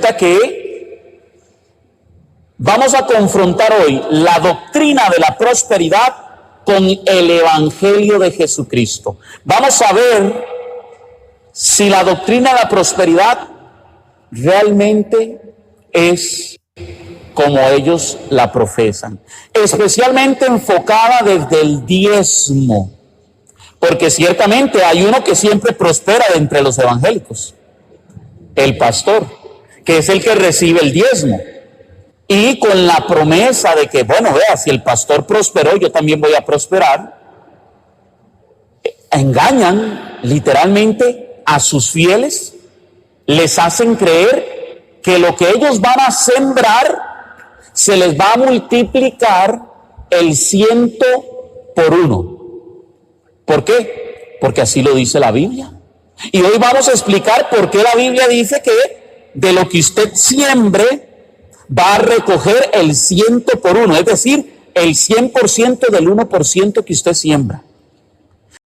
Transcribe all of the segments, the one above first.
Que vamos a confrontar hoy la doctrina de la prosperidad con el Evangelio de Jesucristo. Vamos a ver si la doctrina de la prosperidad realmente es como ellos la profesan, especialmente enfocada desde el diezmo, porque ciertamente hay uno que siempre prospera de entre los evangélicos, el pastor, que es el que recibe el diezmo, y con la promesa de que, bueno, vea, si el pastor prosperó, yo también voy a prosperar. Engañan literalmente a sus fieles, les hacen creer que lo que ellos van a sembrar se les va a multiplicar el 100 por 1. ¿Por qué? Porque así lo dice la Biblia. Y hoy vamos a explicar por qué la Biblia dice que de lo que usted siembre va a recoger el 100 por 1, es decir, el 100% del 1% que usted siembra.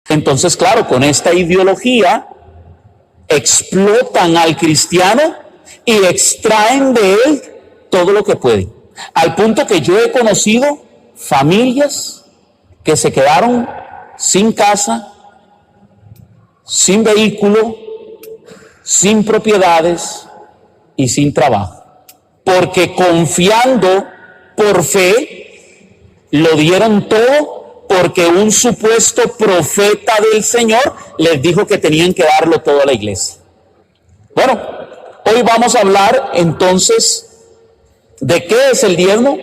Entonces, claro, con esta ideología explotan al cristiano y extraen de él todo lo que pueden. Al punto que yo he conocido familias que se quedaron sin casa, sin vehículo, sin propiedades y sin trabajo, porque confiando por fe lo dieron todo, porque un supuesto profeta del Señor les dijo que tenían que darlo todo a la iglesia. Bueno, hoy vamos a hablar entonces de qué es el diezmo,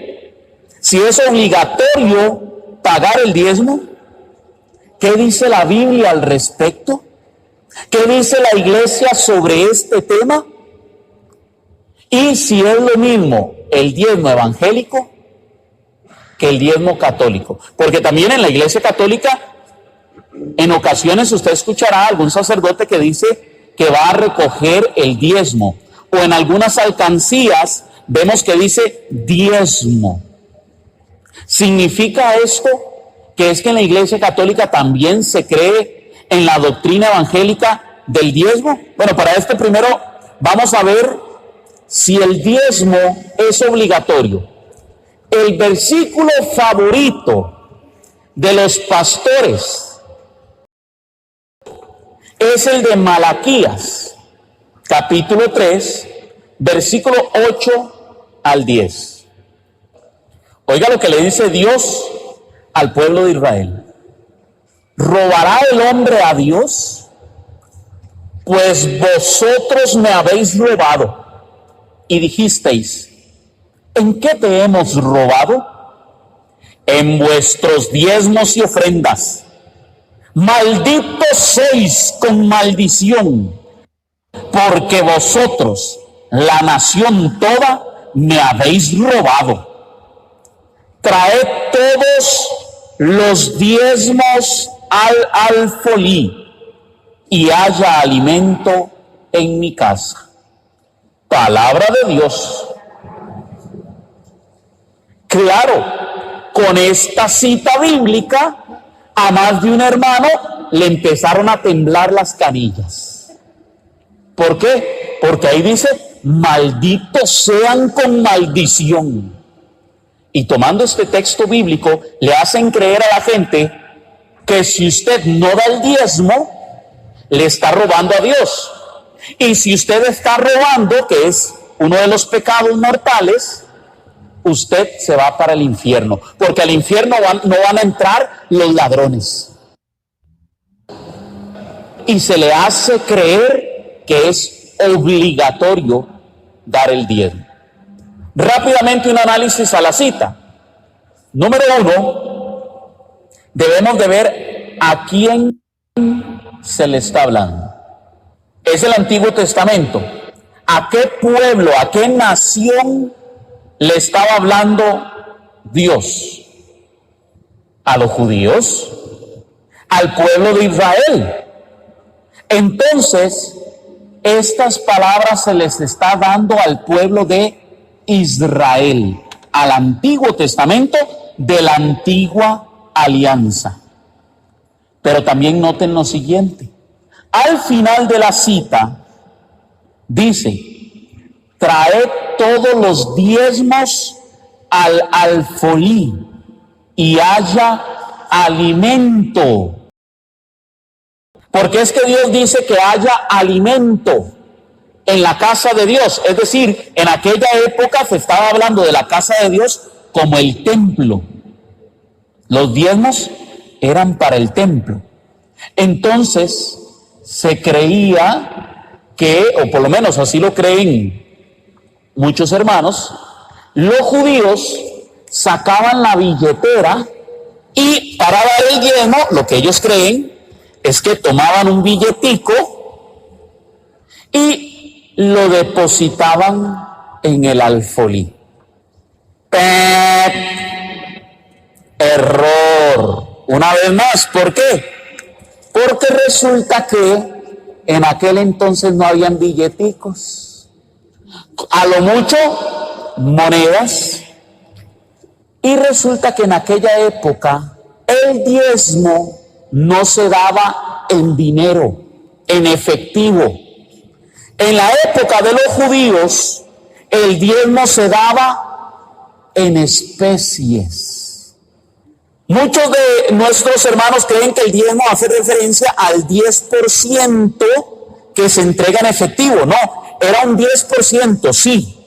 si es obligatorio pagar el diezmo, qué dice la Biblia al respecto, qué dice la iglesia sobre este tema, y si es lo mismo el diezmo evangélico que el diezmo católico. Porque también en la iglesia católica, en ocasiones usted escuchará a algún sacerdote que dice que va a recoger el diezmo. O en algunas alcancías vemos que dice diezmo. ¿Significa esto que es que en la iglesia católica también se cree en la doctrina evangélica del diezmo? Bueno, para esto primero vamos a ver si el diezmo es obligatorio. El versículo favorito de los pastores es el de Malaquías, capítulo 3, versículo 8 al 10. Oiga lo que le dice Dios al pueblo de Israel. ¿Robará el hombre a Dios? Pues vosotros me habéis robado. Y dijisteis, ¿en qué te hemos robado? En vuestros diezmos y ofrendas. Malditos sois con maldición, porque vosotros, la nación toda, me habéis robado. Traed todos los diezmos al alfolí, y haya alimento en mi casa. Palabra de Dios. Claro, con esta cita bíblica, a más de un hermano le empezaron a temblar las canillas. ¿Por qué? Porque ahí dice, malditos sean con maldición. Y tomando este texto bíblico, le hacen creer a la gente que si usted no da el diezmo, le está robando a Dios. Y si usted está robando, que es uno de los pecados mortales, usted se va para el infierno, porque al infierno no van a entrar los ladrones. Y se le hace creer que es obligatorio dar el diezmo. Rápidamente un análisis a la cita. Número 1, debemos de ver a quién se le está hablando. Es el Antiguo Testamento. ¿A qué pueblo, a qué nación le estaba hablando Dios? ¿A los judíos? ¿Al pueblo de Israel? Entonces, estas palabras se les está dando al pueblo de Israel, al Antiguo Testamento de la Antigua Alianza. Pero también noten lo siguiente. Al final de la cita dice, traed todos los diezmos al alfolí y haya alimento. Porque es que Dios dice que haya alimento en la casa de Dios. Es decir, en aquella época se estaba hablando de la casa de Dios como el templo. Los diezmos eran para el templo. Entonces se creía que, o por lo menos así lo creen muchos hermanos, los judíos sacaban la billetera y para dar el diezmo, lo que ellos creen es que tomaban un billetico y lo depositaban en el alfolí. Error. Una vez más, ¿por qué? Porque resulta que en aquel entonces no habían billeticos. A lo mucho, monedas. Y resulta que en aquella época el diezmo no se daba en dinero, en efectivo. En la época de los judíos, el diezmo se daba en especies. Muchos de nuestros hermanos creen que el diezmo hace referencia al 10% que se entrega en efectivo. No, era un 10%, sí,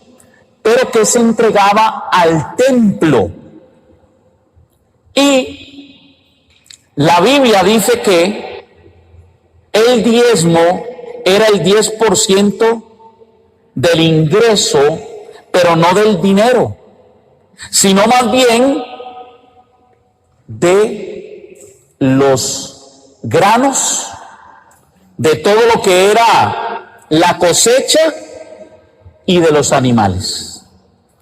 pero que se entregaba al templo. Y la Biblia dice que el diezmo era el 10% del ingreso, pero no del dinero, sino más bien de los granos, de todo lo que era la cosecha y de los animales.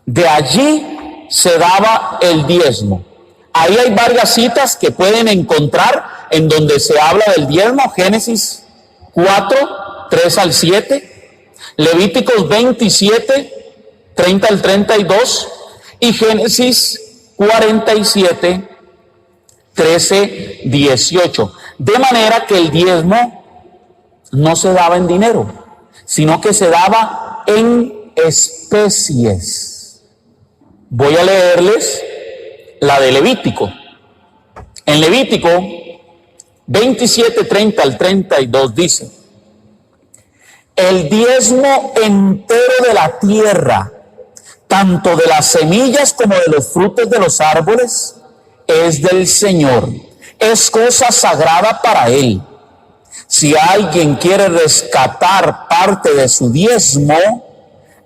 De allí se daba el diezmo. Ahí hay varias citas que pueden encontrar en donde se habla del diezmo. Génesis 4, 3 al 7, Levíticos 27, 30 al 32 y Génesis 47, 13, 18. De manera que el diezmo no se daba en dinero, sino que se daba en especies. Voy a leerles la de Levítico. En Levítico 27, 30 al 32 dice: el diezmo entero de la tierra, tanto de las semillas como de los frutos de los árboles, es del Señor, es cosa sagrada para Él. Si alguien quiere rescatar parte de su diezmo,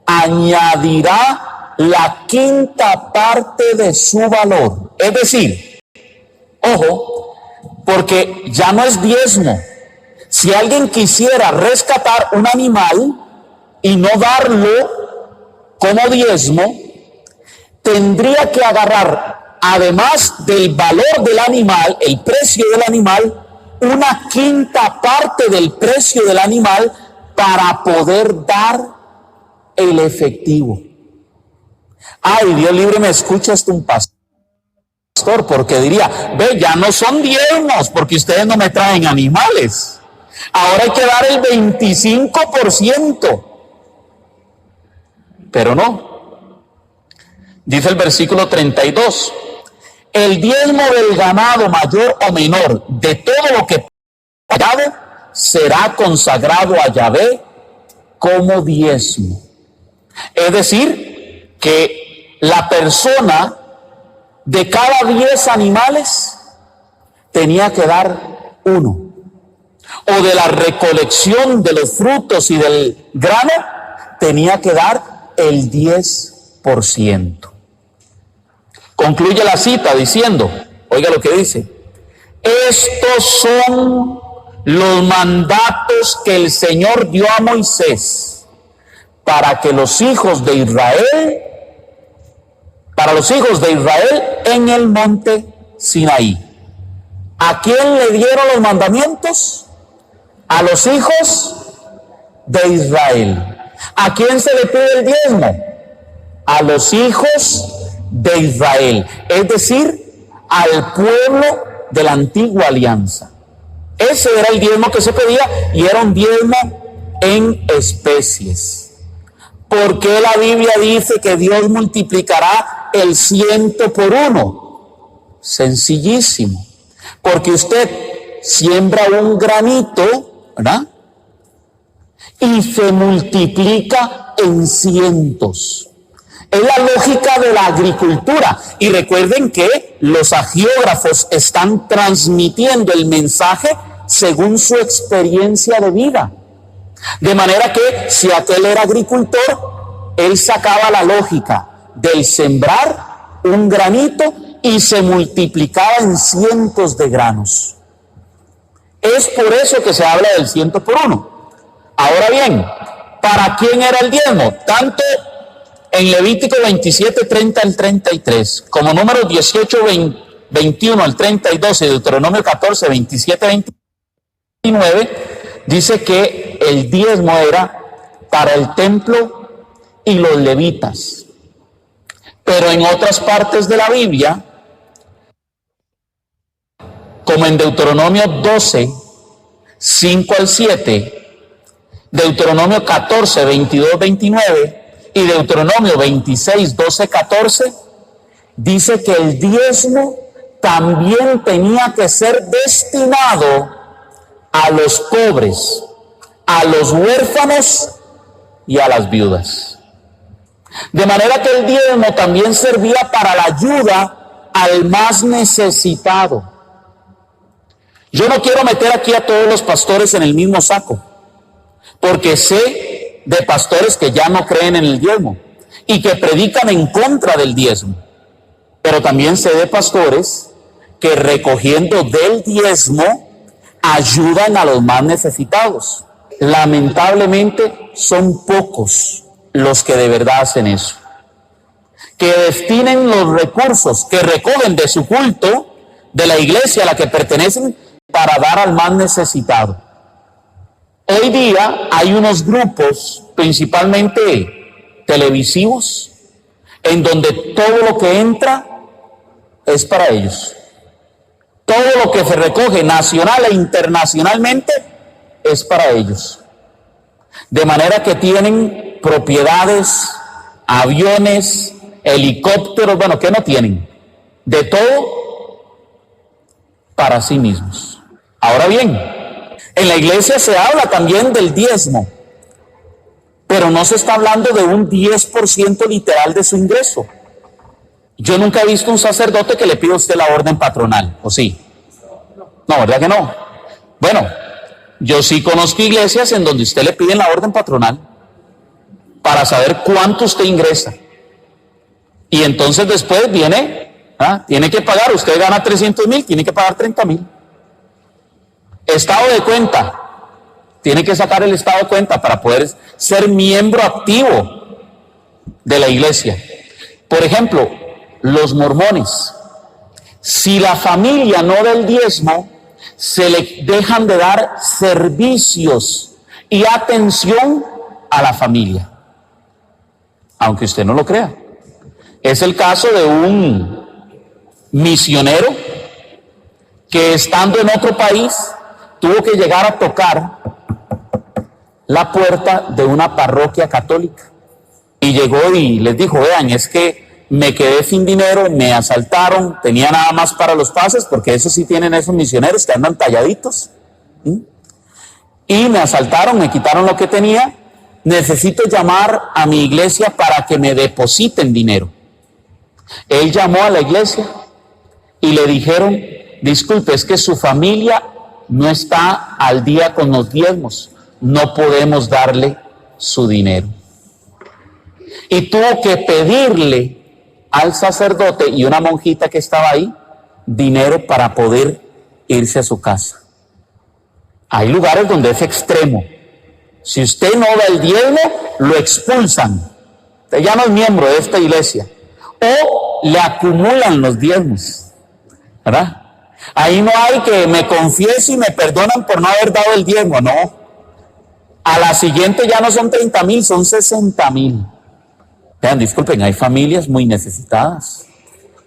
añadirá la quinta parte de su valor. Es decir, ojo, porque ya no es diezmo. Si alguien quisiera rescatar un animal y no darlo como diezmo, tendría que agarrar, además del valor del animal, el precio del animal, una quinta parte del precio del animal para poder dar el efectivo. Ay, Dios libre me escucha esto un pastor, porque diría: ve, ya no son diezmos porque ustedes no me traen animales. Ahora hay que dar el 25%. Pero no. Dice el versículo 32: el diezmo del ganado mayor o menor, de todo lo que pagado, será consagrado a Yahvé como diezmo. Es decir, que la persona de cada 10 animales tenía que dar uno. O de la recolección de los frutos y del grano, tenía que dar el 10%. Concluye la cita diciendo, oiga lo que dice: estos son los mandatos que el Señor dio a Moisés para los hijos de Israel en el monte Sinaí. ¿A quién le dieron los mandamientos? A los hijos de Israel. ¿A quién se le pide el diezmo? A los hijos de Israel, es decir, al pueblo de la antigua alianza. Ese era el diezmo que se pedía, y era un diezmo en especies. ¿Por qué la Biblia dice que Dios multiplicará el 100 por 1? Sencillísimo. Porque usted siembra un granito, ¿verdad? Y se multiplica en cientos. Es la lógica de la agricultura. Y recuerden que los agiógrafos están transmitiendo el mensaje según su experiencia de vida. De manera que si aquel era agricultor, él sacaba la lógica del sembrar un granito y se multiplicaba en cientos de granos. Es por eso que se habla del 100 por 1. Ahora bien, ¿para quién era el diezmo? Tanto en Levítico 27, 30 al 33, como números 18, 21 al 32 y Deuteronomio 14, 27, 29, dice que el diezmo era para el templo y los levitas. Pero en otras partes de la Biblia, como en Deuteronomio 12, 5 al 7, Deuteronomio 14, 22, 29 y Deuteronomio 26, 12, 14, dice que el diezmo también tenía que ser destinado a los pobres, a los huérfanos y a las viudas. De manera que el diezmo también servía para la ayuda al más necesitado. Yo no quiero meter aquí a todos los pastores en el mismo saco, porque sé de pastores que ya no creen en el diezmo y que predican en contra del diezmo. Pero también sé de pastores que recogiendo del diezmo ayudan a los más necesitados. Lamentablemente son pocos los que de verdad hacen eso, que destinen los recursos que recogen de su culto, de la iglesia a la que pertenecen, para dar al más necesitado. Hoy día hay unos grupos, principalmente televisivos, en donde todo lo que entra es para ellos. Todo lo que se recoge nacional e internacionalmente es para ellos. De manera que tienen propiedades, aviones, helicópteros, bueno, ¿qué no tienen? De todo para sí mismos. Ahora bien, en la iglesia se habla también del diezmo, pero no se está hablando de un 10% literal de su ingreso. Yo nunca he visto un sacerdote que le pida a usted la orden patronal, ¿o sí? No, ¿verdad que no? Bueno, yo sí conozco iglesias en donde usted le piden la orden patronal para saber cuánto usted ingresa. Y entonces después viene, tiene que pagar, usted gana 300,000, tiene que pagar 30,000. Estado de cuenta, tiene que sacar el estado de cuenta para poder ser miembro activo de la iglesia. Por ejemplo, los mormones, si la familia no da el diezmo, se le dejan de dar servicios y atención a la familia, aunque usted no lo crea. Es el caso de un misionero que estando en otro país tuvo que llegar a tocar la puerta de una parroquia católica y llegó y les dijo: vean, es que me quedé sin dinero, me asaltaron, tenía nada más para los pases, porque eso sí tienen esos misioneros que andan talladitos, y me asaltaron, me quitaron lo que tenía, necesito llamar a mi iglesia para que me depositen dinero. Él llamó a la iglesia y le dijeron: disculpe, es que su familia no está al día con los diezmos, no podemos darle su dinero. Y tuvo que pedirle al sacerdote y una monjita que estaba ahí dinero para poder irse a su casa. Hay lugares donde es extremo. Si usted no da el diezmo, lo expulsan. Usted ya no es miembro de esta iglesia. O le acumulan los diezmos, ¿verdad? Ahí no hay que me confiese y me perdonan por no haber dado el diezmo, no. A la siguiente ya no son 30,000, son 60,000. Vean, disculpen, hay familias muy necesitadas.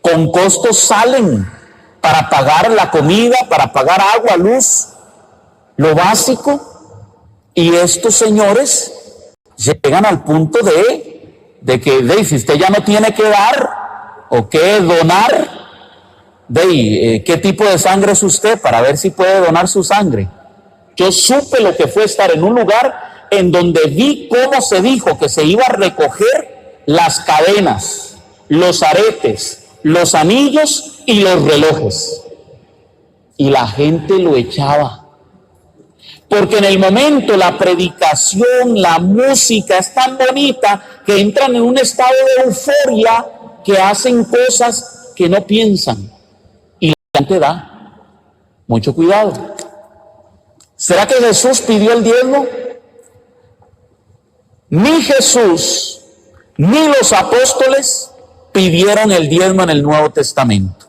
Con costos salen para pagar la comida, para pagar agua, luz, lo básico. Y estos señores llegan al punto de que si usted ya no tiene que dar o que donar, ¿qué tipo de sangre es usted para ver si puede donar su sangre? Yo supe lo que fue estar en un lugar en donde vi cómo se dijo que se iba a recoger las cadenas, los aretes, los anillos y los relojes. Y la gente lo echaba. Porque en el momento la predicación, la música es tan bonita que entran en un estado de euforia, que hacen cosas que no piensan. Y la gente da. Mucho cuidado. ¿Será que Jesús pidió el diezmo? Ni Jesús ni los apóstoles pidieron el diezmo en el Nuevo Testamento.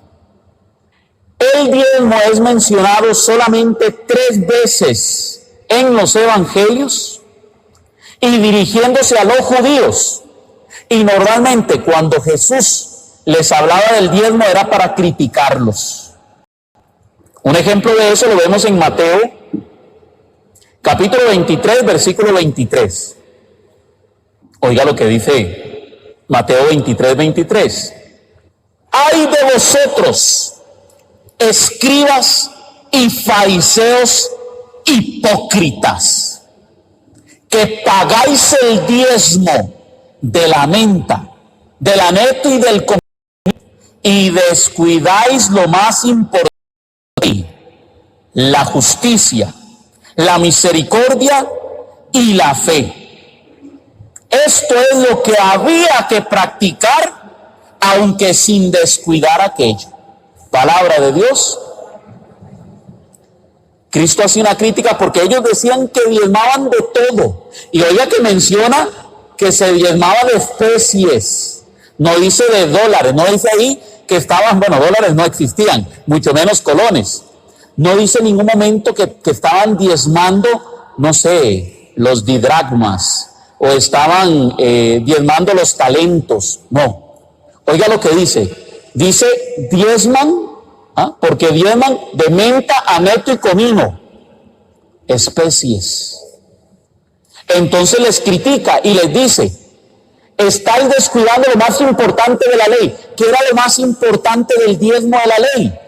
El diezmo es mencionado solamente 3 veces en los evangelios y dirigiéndose a los judíos. Y normalmente cuando Jesús les hablaba del diezmo era para criticarlos. Un ejemplo de eso lo vemos en Mateo, capítulo 23, versículo 23. Oiga lo que dice Mateo 23, 23. ¡Ay de vosotros, escribas y fariseos hipócritas, que pagáis el diezmo de la menta, del aneto y del comino, y descuidáis lo más importante, la justicia, la misericordia y la fe. Esto es lo que había que practicar, aunque sin descuidar aquello. Palabra de Dios. Cristo hace una crítica porque ellos decían que diezmaban de todo. Y oiga que menciona que se diezmaba de especies. No dice de dólares, no dice ahí que estaban, dólares no existían, mucho menos colones. No dice en ningún momento que estaban diezmando, no sé, los didragmas, o estaban diezmando los talentos. No. Oiga lo que dice. Dice diezman, porque diezman de menta, aneto y comino, especies. Entonces les critica y les dice, estáis descuidando lo más importante de la ley. ¿Qué era lo más importante del diezmo de la ley?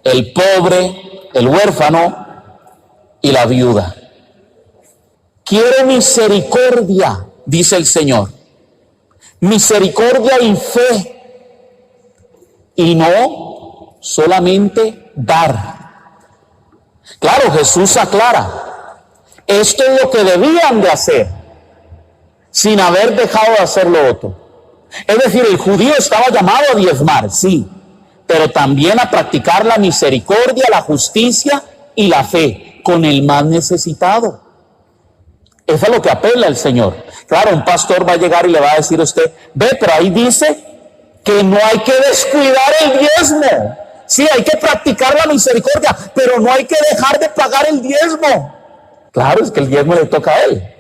El pobre, el huérfano y la viuda. Quiero misericordia, dice el Señor. Misericordia y fe. Y no solamente dar. Claro, Jesús aclara. Esto es lo que debían de hacer, sin haber dejado de hacer lo otro. Es decir, el judío estaba llamado a diezmar, sí, pero también a practicar la misericordia, la justicia y la fe con el más necesitado. Eso es lo que apela el Señor. Claro, un pastor va a llegar y le va a decir a usted, pero ahí dice que no hay que descuidar el diezmo. Sí, hay que practicar la misericordia, pero no hay que dejar de pagar el diezmo. Claro, es que el diezmo le toca a él.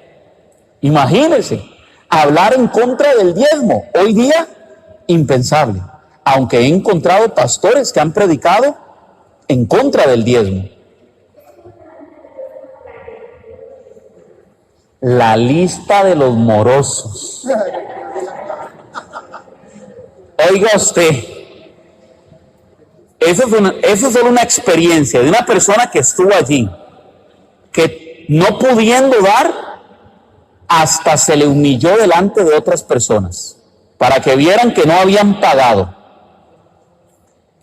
Imagínense, hablar en contra del diezmo. Hoy día, impensable. Aunque he encontrado pastores que han predicado en contra del diezmo. La lista de los morosos. Oiga usted, esa es solo una experiencia de una persona que estuvo allí, que no pudiendo dar, hasta se le humilló delante de otras personas, para que vieran que no habían pagado.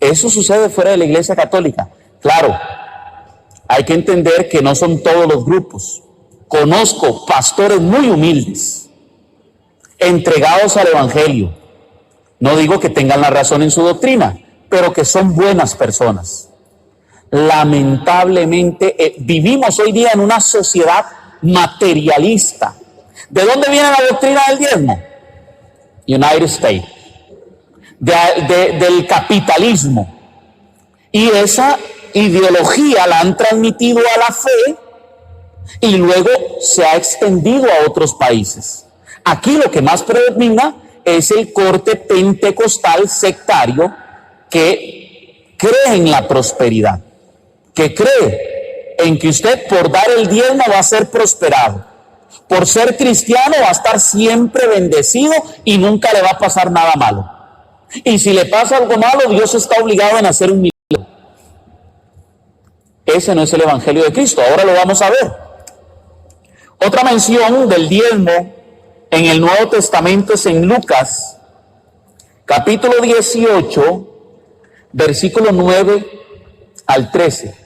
Eso sucede fuera de la Iglesia Católica. Claro, hay que entender que no son todos los grupos. Conozco pastores muy humildes, entregados al Evangelio. No digo que tengan la razón en su doctrina, pero que son buenas personas. Lamentablemente, vivimos hoy día en una sociedad materialista. ¿De dónde viene la doctrina del diezmo? United States. Del capitalismo. Y esa ideología la han transmitido a la fe y luego se ha extendido a otros países. Aquí lo que más predomina es el corte pentecostal sectario que cree en la prosperidad, que cree en que usted por dar el diezmo va a ser prosperado. Por ser cristiano va a estar siempre bendecido y nunca le va a pasar nada malo. Y si le pasa algo malo, Dios está obligado en hacer un milagro. Ese no es el evangelio de Cristo. Ahora lo vamos a ver. Otra mención del diezmo en el Nuevo Testamento es en Lucas, capítulo 18, versículo 9 al 13.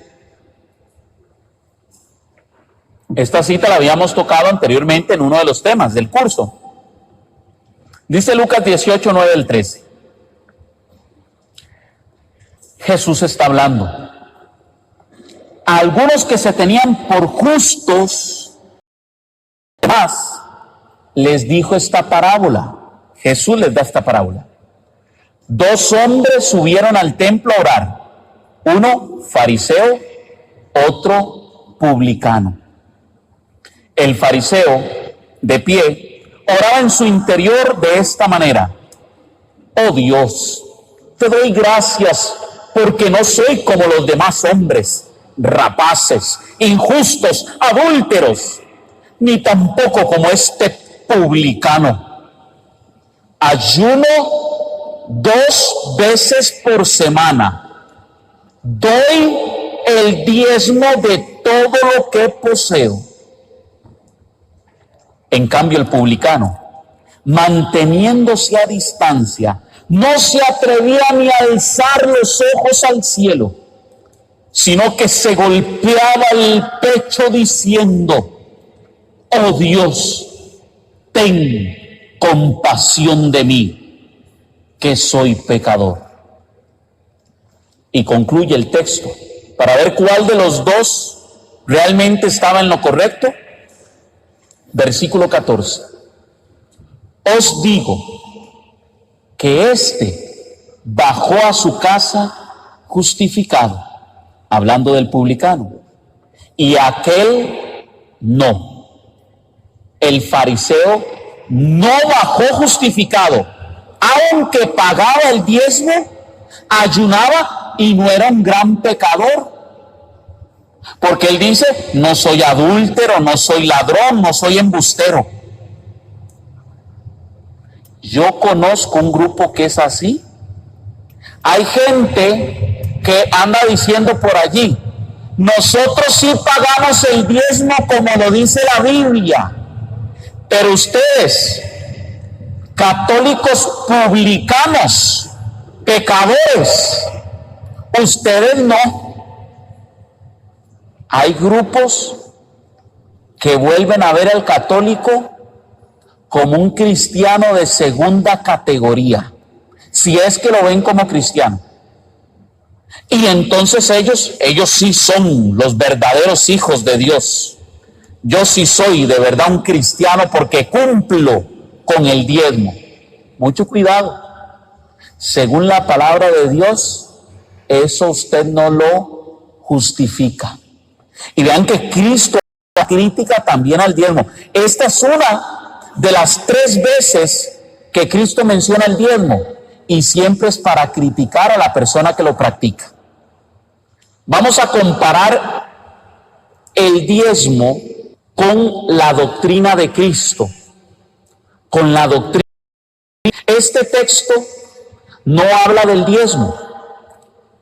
Esta cita la habíamos tocado anteriormente en uno de los temas del curso. Dice Lucas 18, 9 al 13. Jesús está hablando. A algunos que se tenían por justos, más les dijo esta parábola. Jesús les da esta parábola. Dos hombres subieron al templo a orar. Uno fariseo, otro publicano. El fariseo, de pie, oraba en su interior de esta manera: oh Dios, te doy gracias porque no soy como los demás hombres, rapaces, injustos, adúlteros, ni tampoco como este publicano. Ayuno 2 veces por semana. Doy el diezmo de todo lo que poseo. En cambio, el publicano, manteniéndose a distancia, no se atrevía ni a alzar los ojos al cielo, sino que se golpeaba el pecho diciendo: oh Dios, ten compasión de mí, que soy pecador. Y concluye el texto, para ver cuál de los dos realmente estaba en lo correcto. Versículo 14. Os digo que éste bajó a su casa justificado, hablando del publicano, y aquel no. El fariseo no bajó justificado, aunque pagaba el diezmo, ayunaba y no era un gran pecador. Porque él dice: no soy adúltero, no soy ladrón, no soy embustero. Yo conozco un grupo que es así. Hay gente que anda diciendo por allí: nosotros sí pagamos el diezmo como lo dice la Biblia, pero ustedes, católicos publicanos, pecadores, ustedes no. Hay grupos que vuelven a ver al católico como un cristiano de segunda categoría, si es que lo ven como cristiano. Y entonces ellos sí son los verdaderos hijos de Dios. Yo sí soy de verdad un cristiano porque cumplo con el diezmo. Mucho cuidado. Según la palabra de Dios, eso usted no lo justifica. Y vean que Cristo critica también al diezmo. Esta es una de las 3 veces que Cristo menciona el diezmo, y siempre es para criticar a la persona que lo practica. Vamos a comparar el diezmo con la doctrina de Cristo, con la doctrina. Este texto no habla del diezmo,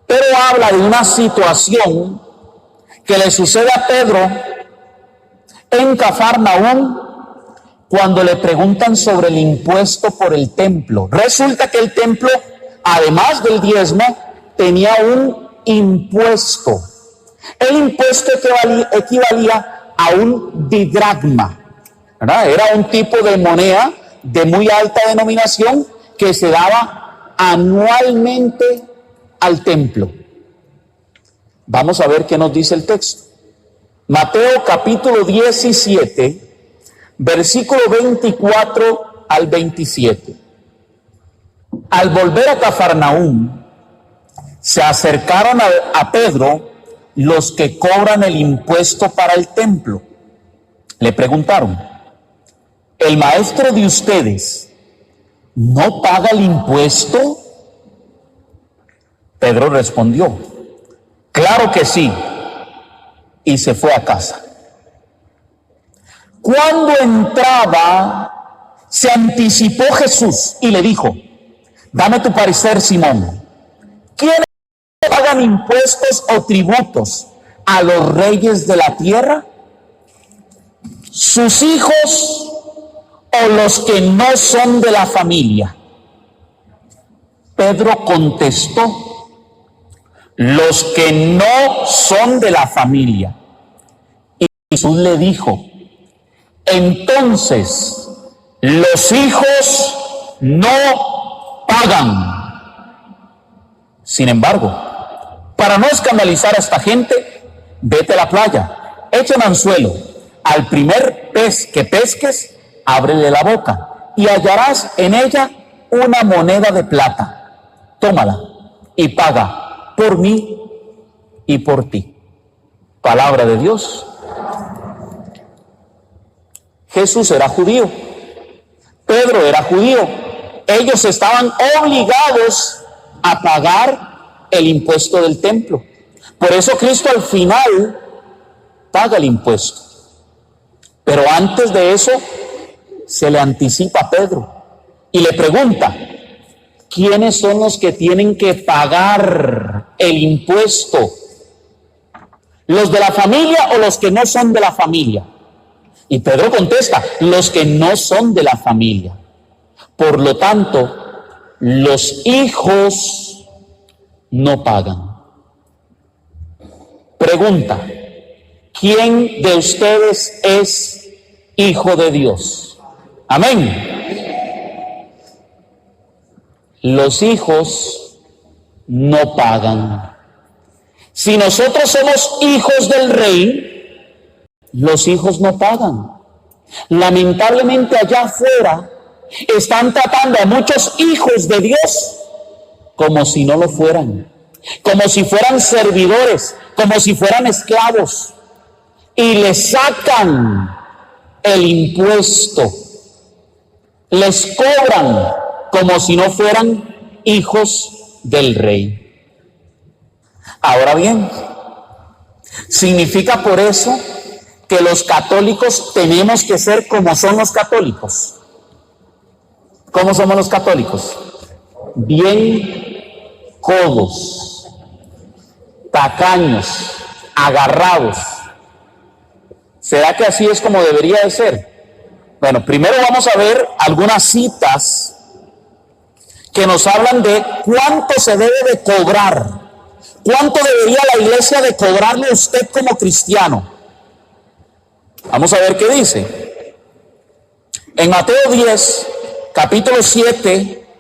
pero habla de una situación que le sucede a Pedro en Cafarnaúm cuando le preguntan sobre el impuesto por el templo. Resulta que el templo, además del diezmo, tenía un impuesto. El impuesto equivalía a un didracma, ¿verdad? Era un tipo de moneda de muy alta denominación que se daba anualmente al templo. Vamos a ver qué nos dice el texto. Mateo capítulo 17, versículo 24 al 27. Al volver a Cafarnaúm, se acercaron a Pedro los que cobran el impuesto para el templo. Le preguntaron: ¿el maestro de ustedes no paga el impuesto? Pedro respondió: claro que sí, y se fue a casa. Cuando entraba, se anticipó Jesús y le dijo: dame tu parecer, Simón. ¿Quiénes pagan impuestos o tributos a los reyes de la tierra? ¿Sus hijos o los que no son de la familia? Pedro contestó: los que no son de la familia. Y Jesús le dijo: entonces los hijos no pagan. Sin embargo, para no escandalizar a esta gente, vete a la playa, echa un anzuelo, al primer pez que pesques, ábrele la boca y hallarás en ella una moneda de plata. Tómala y paga por mí y por ti. Palabra de Dios. Jesús era judío, Pedro era judío, ellos estaban obligados a pagar el impuesto del templo. Por eso Cristo al final paga el impuesto. Pero antes de eso se le anticipa a Pedro y le pregunta: ¿quiénes son los que tienen que pagar el impuesto? ¿Los de la familia o los que no son de la familia? Y Pedro contesta: los que no son de la familia. Por lo tanto, los hijos no pagan. Pregunta: ¿quién de ustedes es hijo de Dios? Amén. Los hijos no pagan. Si nosotros somos hijos del Rey, los hijos no pagan. Lamentablemente allá afuera están tratando a muchos hijos de Dios como si no lo fueran, como si fueran servidores, como si fueran esclavos, y les sacan el impuesto, les cobran como si no fueran hijos del Rey. Ahora bien, ¿significa por eso que los católicos tenemos que ser como son los católicos? ¿Cómo somos los católicos? Bien codos, tacaños, agarrados. ¿Será que así es como debería de ser? Bueno, primero vamos a ver algunas citas que nos hablan de cuánto se debe de cobrar. ¿Cuánto debería la iglesia de cobrarle a usted como cristiano? Vamos a ver qué dice. En Mateo 10, capítulo 7,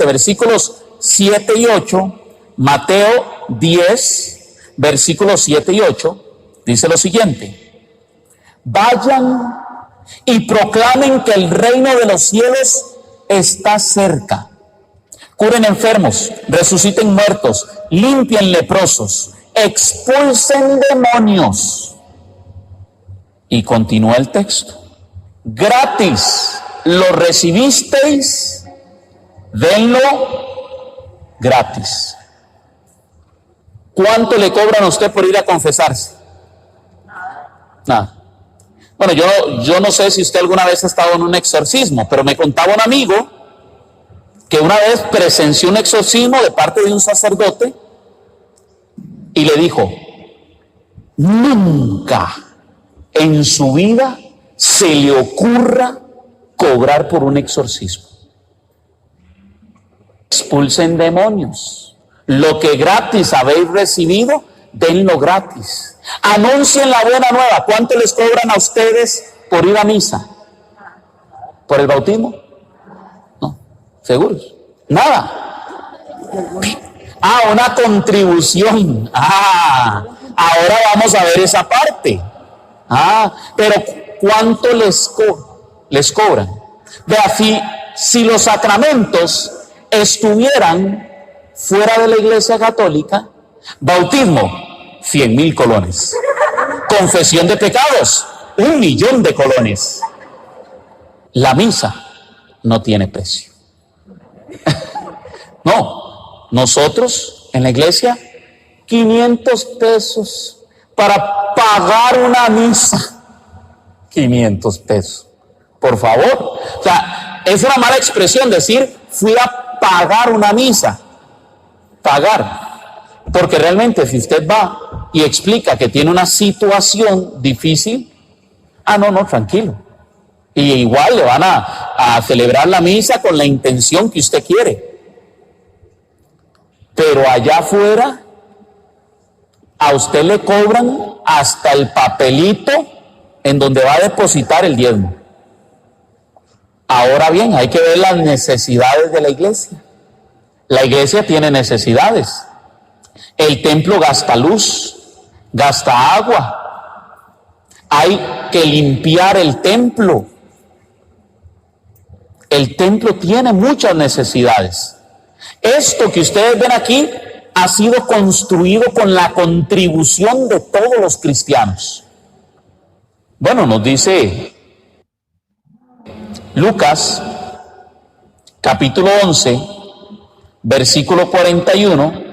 versículos 7 y 8, Mateo 10, versículos 7 y 8, dice lo siguiente: vayan y proclamen que el reino de los cielos está cerca. Curen enfermos, resuciten muertos, limpien leprosos, expulsen demonios. Y continúa el texto: gratis lo recibisteis, denlo gratis. ¿Cuánto le cobran a usted por ir a confesarse? Nada. Bueno, yo no sé si usted alguna vez ha estado en un exorcismo, pero me contaba un amigo que una vez presenció un exorcismo de parte de un sacerdote y le dijo: nunca en su vida se le ocurra cobrar por un exorcismo. Expulsen demonios. Lo que gratis habéis recibido, denlo gratis. Anuncien la buena nueva. ¿Cuánto les cobran a ustedes por ir a misa? ¿Por el bautismo? No, ¿seguros? Nada. Una contribución. Ahora vamos a ver esa parte. Pero ¿cuánto les cobran? Vea, si los sacramentos estuvieran fuera de la Iglesia Católica, bautismo, 100,000 colones. Confesión de pecados, 1,000,000 de colones. La misa no tiene precio. No, nosotros en la iglesia, 500 pesos para pagar una misa. 500 pesos. Por favor. O sea, es una mala expresión decir, fui a pagar una misa. Pagar. Porque realmente si usted va y explica que tiene una situación difícil, no, tranquilo. Y igual le van a celebrar la misa con la intención que usted quiere. Pero allá afuera, a usted le cobran hasta el papelito en donde va a depositar el diezmo. Ahora bien, hay que ver las necesidades de la iglesia. La iglesia tiene necesidades. El templo gasta luz, gasta agua. Hay que limpiar el templo. El templo tiene muchas necesidades. Esto que ustedes ven aquí ha sido construido con la contribución de todos los cristianos. Bueno, nos dice Lucas, capítulo 11, versículo 41,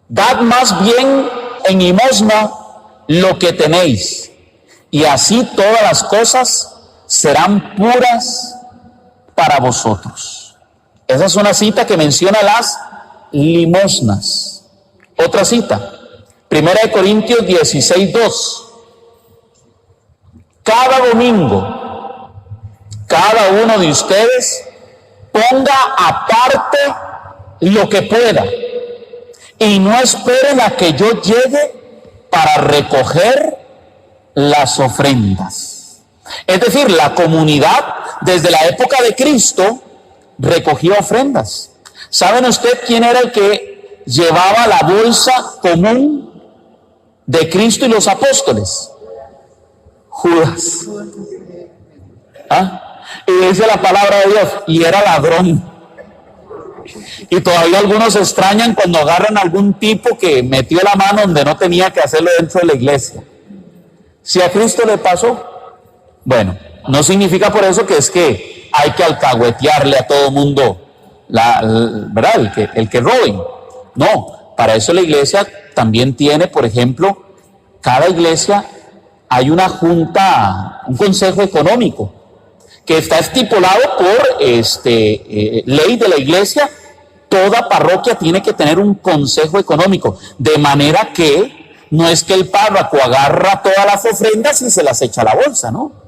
dad más bien en limosna lo que tenéis, y así todas las cosas serán puras para vosotros. Esa es una cita que menciona las limosnas. Otra cita, 1 Corintios 16:2. Cada domingo, cada uno de ustedes ponga aparte lo que pueda y no esperen a que yo llegue para recoger las ofrendas. Es decir, la comunidad desde la época de Cristo recogía ofrendas. ¿Saben usted quién era el que llevaba la bolsa común de Cristo y los apóstoles? Judas. Y dice la palabra de Dios, y era ladrón. Y todavía algunos se extrañan cuando agarran a algún tipo que metió la mano donde no tenía que hacerlo dentro de la iglesia. Si a Cristo le pasó, bueno, no significa por eso que es que hay que alcahuetearle a todo mundo, ¿verdad? El que robe. No, para eso la iglesia también tiene, por ejemplo, cada iglesia hay una junta, un consejo económico, que está estipulado por ley de la iglesia. Toda parroquia tiene que tener un consejo económico, de manera que no es que el párroco agarra todas las ofrendas y se las echa a la bolsa, ¿no?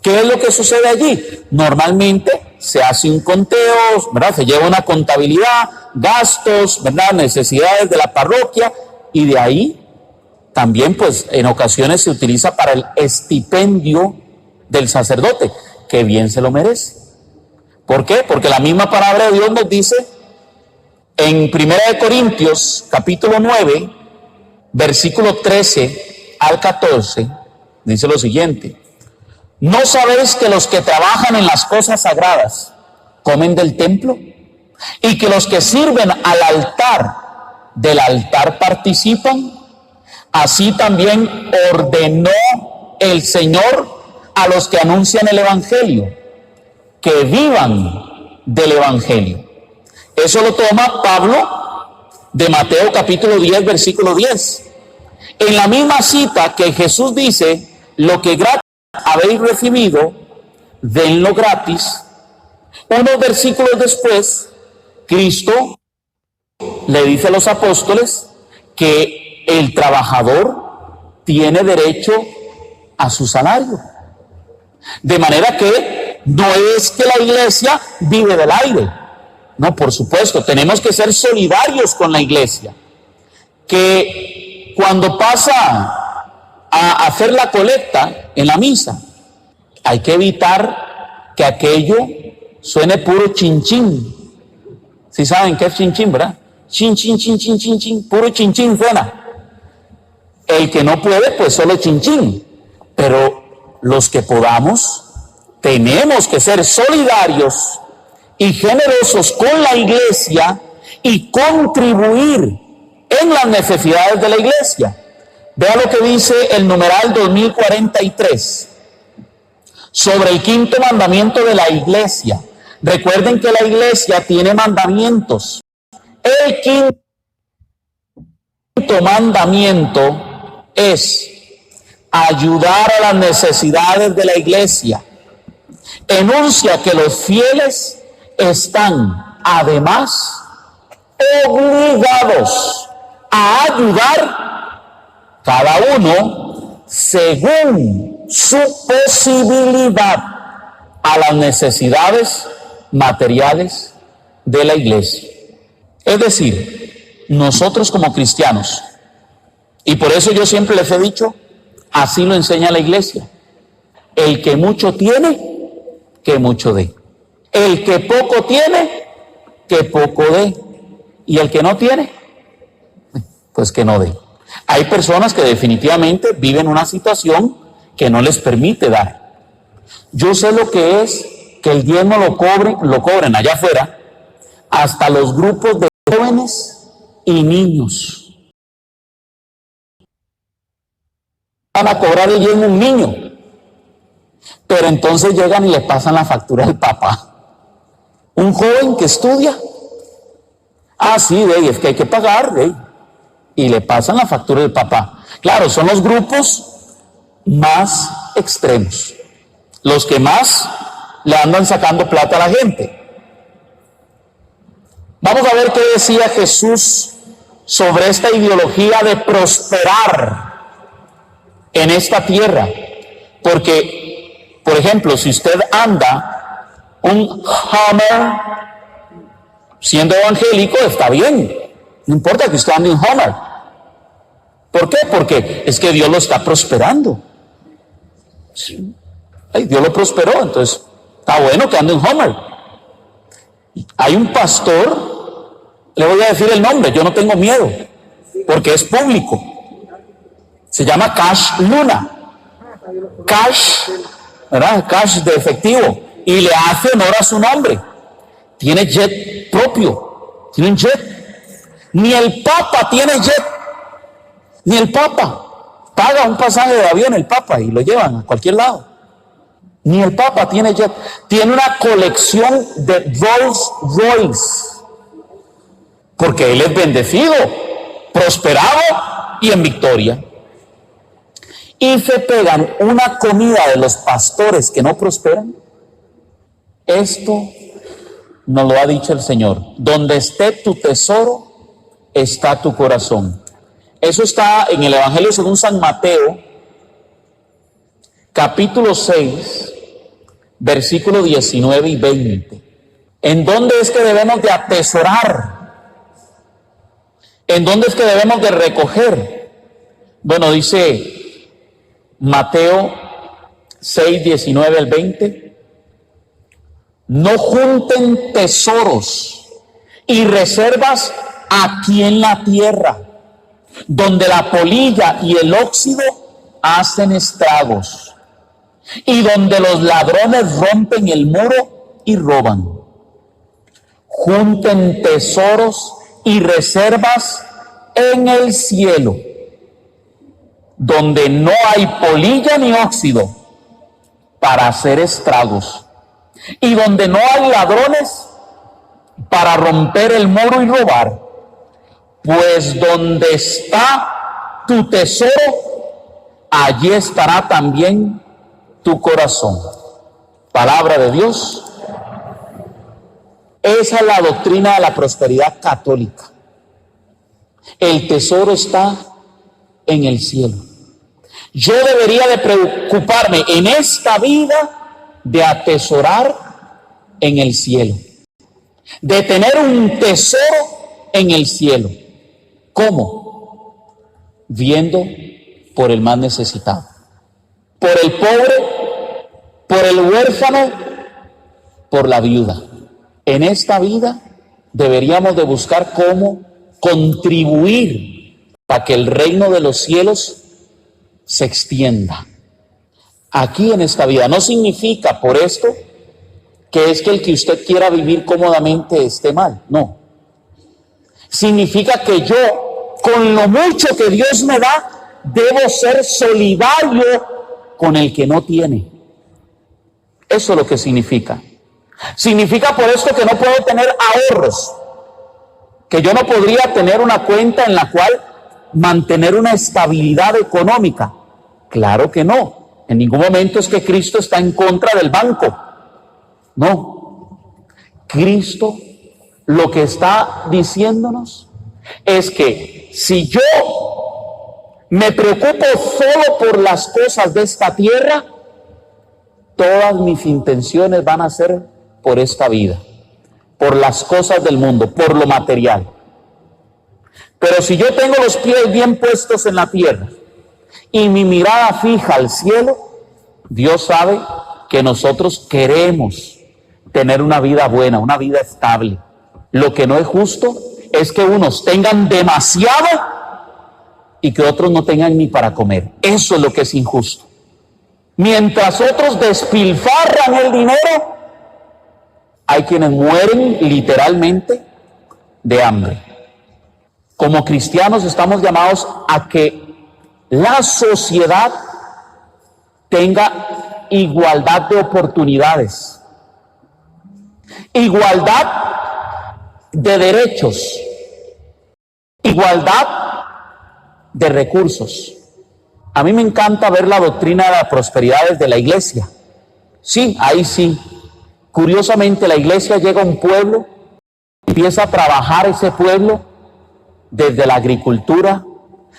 ¿Qué es lo que sucede allí? Normalmente se hace un conteo, ¿verdad? Se lleva una contabilidad, gastos, ¿verdad? Necesidades de la parroquia, y de ahí también, pues, en ocasiones se utiliza para el estipendio del sacerdote, que bien se lo merece. ¿Por qué? Porque la misma palabra de Dios nos dice en 1 Corintios, capítulo 9, versículo 13 al 14, dice lo siguiente: ¿no sabéis que los que trabajan en las cosas sagradas comen del templo? Y que los que sirven al altar, del altar participan. Así también ordenó el Señor a los que anuncian el Evangelio, que vivan del Evangelio. Eso lo toma Pablo de Mateo capítulo 10, versículo 10. En la misma cita que Jesús dice, lo que gratis habéis recibido, denlo gratis. Unos versículos después, Cristo le dice a los apóstoles que el trabajador tiene derecho a su salario. De manera que no es que la iglesia vive del aire. No, por supuesto, tenemos que ser solidarios con la iglesia. Que cuando pasa a hacer la colecta en la misa, hay que evitar que aquello suene puro chinchín. ¿Sí saben qué es chinchín, verdad? Chin, chin, chin, chin, chin, chin, puro chinchín suena. El que no puede, pues solo chinchín. Pero los que podamos, tenemos que ser solidarios y generosos con la iglesia y contribuir en las necesidades de la iglesia. Vea lo que dice el numeral 2043 sobre el quinto mandamiento de la iglesia. Recuerden que la iglesia tiene mandamientos. El quinto mandamiento es: ayudar a las necesidades de la iglesia. Enuncia que los fieles están además obligados a ayudar cada uno según su posibilidad a las necesidades materiales de la iglesia. Es decir, nosotros como cristianos, y por eso yo siempre les he dicho, así lo enseña la iglesia: el que mucho tiene, que mucho dé; el que poco tiene, que poco dé; y el que no tiene, pues que no dé. Hay personas que definitivamente viven una situación que no les permite dar. Yo sé lo que es que el diezmo lo cobren allá afuera hasta los grupos de jóvenes y niños. Van a cobrar el diezmo un niño, pero entonces llegan y le pasan la factura al papá. Un joven que estudia, sí, es que hay que pagar, y le pasan la factura del papá. Claro, son los grupos más extremos, los que más le andan sacando plata a la gente. Vamos a ver qué decía Jesús sobre esta ideología de prosperar en esta tierra. Porque, por ejemplo, si usted anda un Hummer siendo evangélico, está bien. No importa que usted ande un Hummer. ¿Por qué? Porque es que Dios lo está prosperando. Sí. Dios lo prosperó, entonces está bueno que ande un Hummer. Hay un pastor, le voy a decir el nombre, yo no tengo miedo, porque es público. Se llama Cash Luna. Cash, ¿verdad? Cash de efectivo. Y le hace honor a su nombre. Tiene jet propio. Tiene un jet. Ni el Papa tiene jet. Ni el Papa. Paga un pasaje de avión el Papa y lo llevan a cualquier lado. Ni el Papa tiene jet. Tiene una colección de Rolls Royce. Porque él es bendecido, prosperado y en victoria. Y se pegan una comida de los pastores que no prosperan. Esto nos lo ha dicho el Señor: donde esté tu tesoro, está tu corazón. Eso está en el Evangelio según San Mateo, capítulo 6, versículos 19 y 20. ¿En dónde es que debemos de atesorar? ¿En dónde es que debemos de recoger? Bueno, dice Mateo 6, 19 al 20. No junten tesoros y reservas aquí en la tierra, donde la polilla y el óxido hacen estragos, y donde los ladrones rompen el muro y roban. Junten tesoros y reservas en el cielo, donde no hay polilla ni óxido para hacer estragos, y donde no hay ladrones para romper el muro y robar. Pues donde está tu tesoro, allí estará también tu corazón. Palabra de Dios. Esa es la doctrina de la prosperidad católica. El tesoro está en el cielo. Yo debería de preocuparme en esta vida de atesorar en el cielo, de tener un tesoro en el cielo. ¿Cómo? Viendo por el más necesitado, por el pobre, por el huérfano, por la viuda. En esta vida deberíamos de buscar cómo contribuir para que el reino de los cielos se extienda aquí en esta vida. No significa por esto que es que el que usted quiera vivir cómodamente esté mal, no. Significa que yo, con lo mucho que Dios me da, debo ser solidario con el que no tiene. Eso es lo que significa. Significa por esto que no puedo tener ahorros, que yo no podría tener una cuenta en la cual mantener una estabilidad económica. Claro que no. En ningún momento es que Cristo está en contra del banco. No. Cristo lo que está diciéndonos es que si yo me preocupo solo por las cosas de esta tierra, todas mis intenciones van a ser por esta vida, por las cosas del mundo, por lo material. Pero si yo tengo los pies bien puestos en la tierra y mi mirada fija al cielo, Dios sabe que nosotros queremos tener una vida buena, una vida estable. Lo que no es justo es que unos tengan demasiado y que otros no tengan ni para comer. Eso es lo que es injusto. Mientras otros despilfarran el dinero, hay quienes mueren literalmente de hambre. Como cristianos estamos llamados a que la sociedad tenga igualdad de oportunidades, igualdad de derechos, igualdad de recursos. A mí me encanta ver la doctrina de la prosperidad desde la iglesia. Sí, ahí sí. Curiosamente, la iglesia llega a un pueblo, empieza a trabajar ese pueblo desde la agricultura,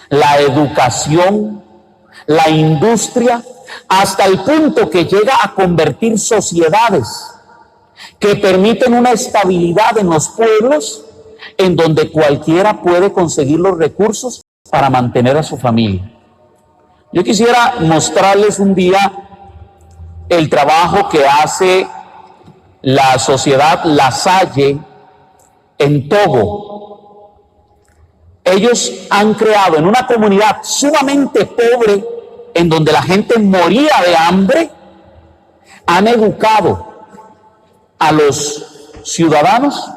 la educación, la industria, hasta el punto que llega a convertir sociedades que permiten una estabilidad en los pueblos en donde cualquiera puede conseguir los recursos para mantener a su familia. Yo quisiera mostrarles un día el trabajo que hace la sociedad La Salle en Togo. Ellos han creado en una comunidad sumamente pobre, en donde la gente moría de hambre, han educado a los ciudadanos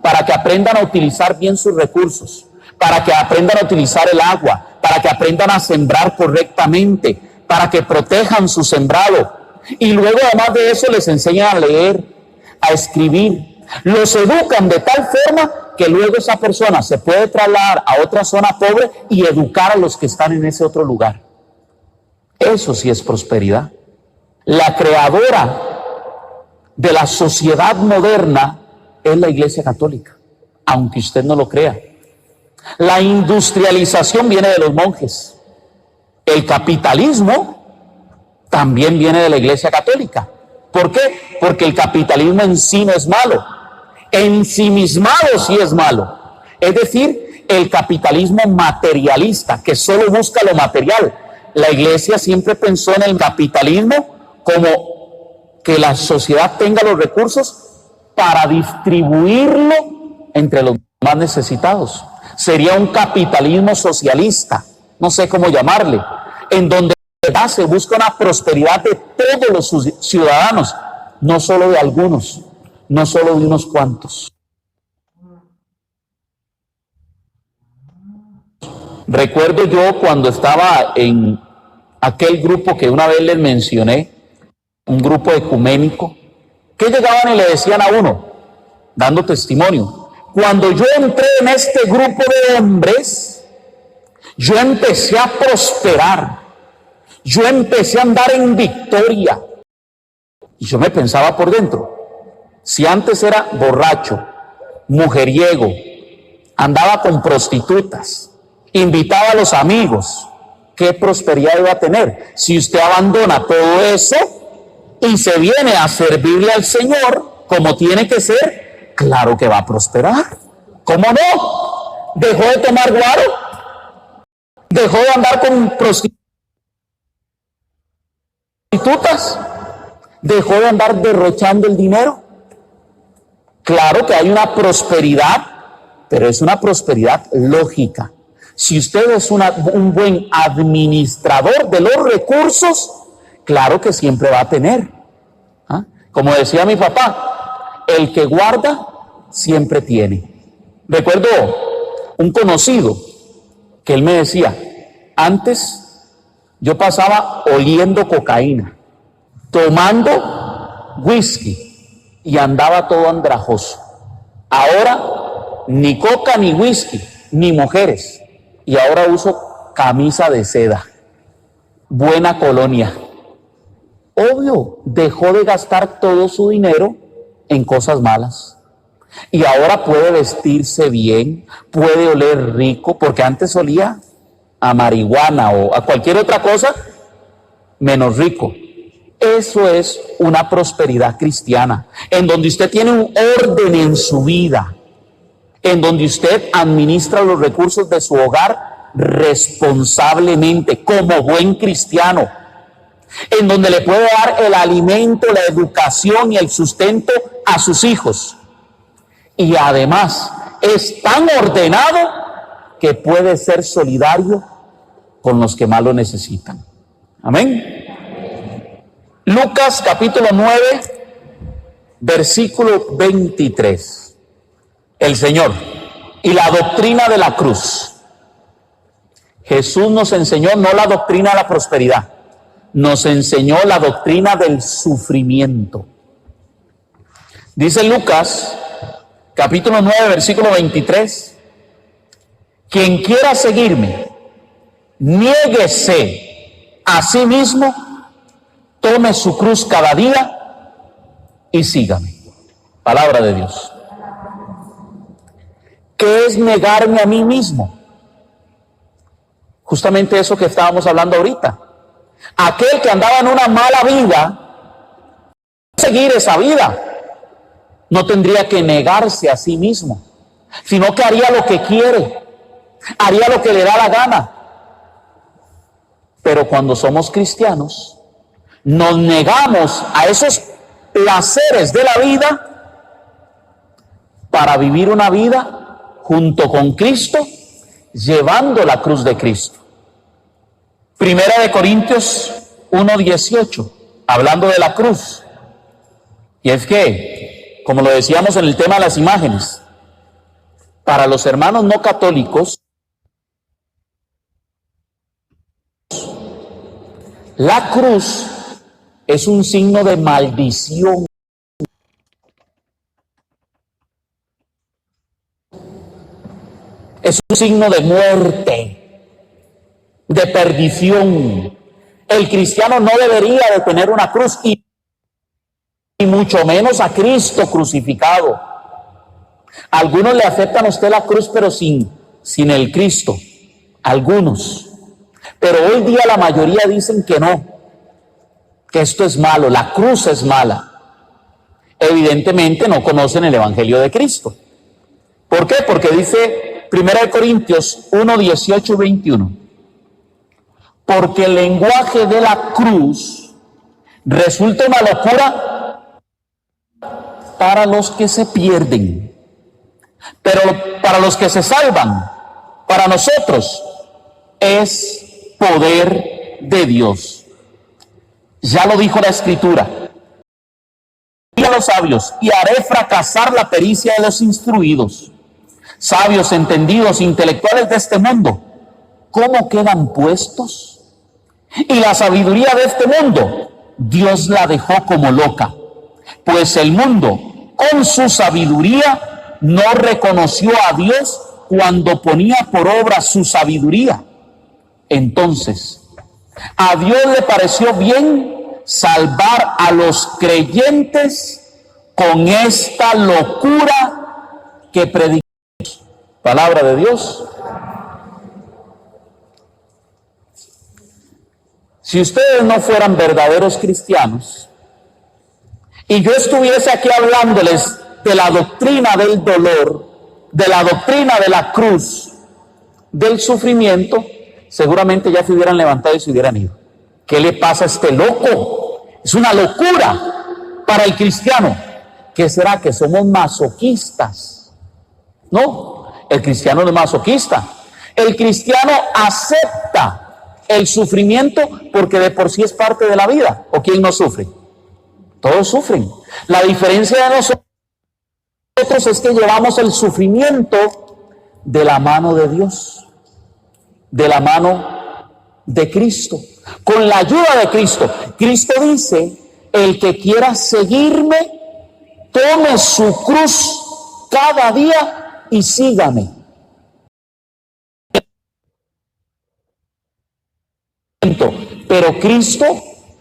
para que aprendan a utilizar bien sus recursos, para que aprendan a utilizar el agua, para que aprendan a sembrar correctamente, para que protejan su sembrado. Y luego, además de eso, les enseñan a leer, a escribir. Los educan de tal forma que luego esa persona se puede trasladar a otra zona pobre y educar a los que están en ese otro lugar. Eso sí es prosperidad. La creadora de la sociedad moderna es la Iglesia Católica, aunque usted no lo crea. La industrialización viene de los monjes. El capitalismo también viene de la Iglesia Católica. ¿Por qué? Porque el capitalismo en sí no es malo. Ensimismado sí es malo. Es decir, el capitalismo materialista, que solo busca lo material. La Iglesia siempre pensó en el capitalismo como que la sociedad tenga los recursos para distribuirlo entre los más necesitados. Sería un capitalismo socialista, no sé cómo llamarle, en donde se busca una prosperidad de todos los ciudadanos, no solo de algunos, no solo de unos cuantos. Recuerdo yo cuando estaba en aquel grupo que una vez les mencioné, un grupo ecuménico, que llegaban y le decían a uno, dando testimonio, cuando yo entré en este grupo de hombres, yo empecé a prosperar, yo empecé a andar en victoria. Y yo me pensaba por dentro, si antes era borracho, mujeriego, andaba con prostitutas, invitaba a los amigos, ¿qué prosperidad iba a tener? Si usted abandona todo eso y se viene a servirle al Señor como tiene que ser, claro que va a prosperar. ¿Cómo no? Dejó de tomar guaro, dejó de andar con prostitutas, dejó de andar derrochando el dinero. Claro que hay una prosperidad, pero es una prosperidad lógica. Si usted es un buen administrador de los recursos, claro que siempre va a tener. ¿Ah? Como decía mi papá, el que guarda siempre tiene. Recuerdo un conocido que él me decía, antes yo pasaba oliendo cocaína, tomando whisky y andaba todo andrajoso. Ahora ni coca ni whisky ni mujeres, y ahora uso camisa de seda. buena colonia. Obvio, dejó de gastar todo su dinero en cosas malas. Y ahora puede vestirse bien, puede oler rico, porque antes olía a marihuana o a cualquier otra cosa menos rico. Eso es una prosperidad cristiana, en donde usted tiene un orden en su vida, en donde usted administra los recursos de su hogar responsablemente, como buen cristiano, en donde le puede dar el alimento, la educación y el sustento a sus hijos. Y además es tan ordenado que puede ser solidario con los que más lo necesitan. Amén. Lucas capítulo 9, versículo 23. El Señor y la doctrina de la cruz. Jesús nos enseñó no la doctrina de la prosperidad, nos enseñó la doctrina del sufrimiento. Dice Lucas capítulo 9, versículo 23. Quien quiera seguirme, niéguese a sí mismo, tome su cruz cada día y sígame. Palabra de Dios. ¿Qué es negarme a mí mismo? Justamente eso que estábamos hablando ahorita. Aquel que andaba en una mala vida, seguir esa vida, no tendría que negarse a sí mismo, sino que haría lo que quiere, haría lo que le da la gana. Pero cuando somos cristianos, nos negamos a esos placeres de la vida para vivir una vida junto con Cristo, llevando la cruz de Cristo. Primera de Corintios 1:18, hablando de la cruz. Y es que, como lo decíamos en el tema de las imágenes, para los hermanos no católicos, la cruz es un signo de maldición. Es un signo de muerte, de perdición. El cristiano no debería de tener una cruz y mucho menos a Cristo crucificado. Algunos le aceptan a usted la cruz, pero sin el Cristo. Algunos. Pero hoy día la mayoría dicen que no, que esto es malo, la cruz es mala. Evidentemente no conocen el Evangelio de Cristo. ¿Por qué? Porque dice 1 Corintios 1, 18 y 21. Porque el lenguaje de la cruz resulta una locura para los que se pierden, pero para los que se salvan, para nosotros, es poder de Dios. Ya lo dijo la Escritura. Y a los sabios, y haré fracasar la pericia de los instruidos. Sabios, entendidos, intelectuales de este mundo, ¿cómo quedan puestos? Y la sabiduría de este mundo, Dios la dejó como loca, pues el mundo, con su sabiduría, no reconoció a Dios cuando ponía por obra su sabiduría. Entonces, a Dios le pareció bien salvar a los creyentes con esta locura que predicamos. Palabra de Dios. Si ustedes no fueran verdaderos cristianos y yo estuviese aquí hablándoles de la doctrina del dolor, de la doctrina de la cruz, del sufrimiento, seguramente ya se hubieran levantado y se hubieran ido. ¿Qué le pasa a este loco? Es una locura para el cristiano. ¿Qué será? ¿Que somos masoquistas? No, el cristiano no es masoquista. El cristiano acepta el sufrimiento porque de por sí es parte de la vida. ¿O quién no sufre? Todos sufren. La diferencia de nosotros es que llevamos el sufrimiento de la mano de Dios, de la mano de Cristo, con la ayuda de Cristo. Cristo dice: el que quiera seguirme, tome su cruz cada día y sígame. pero Cristo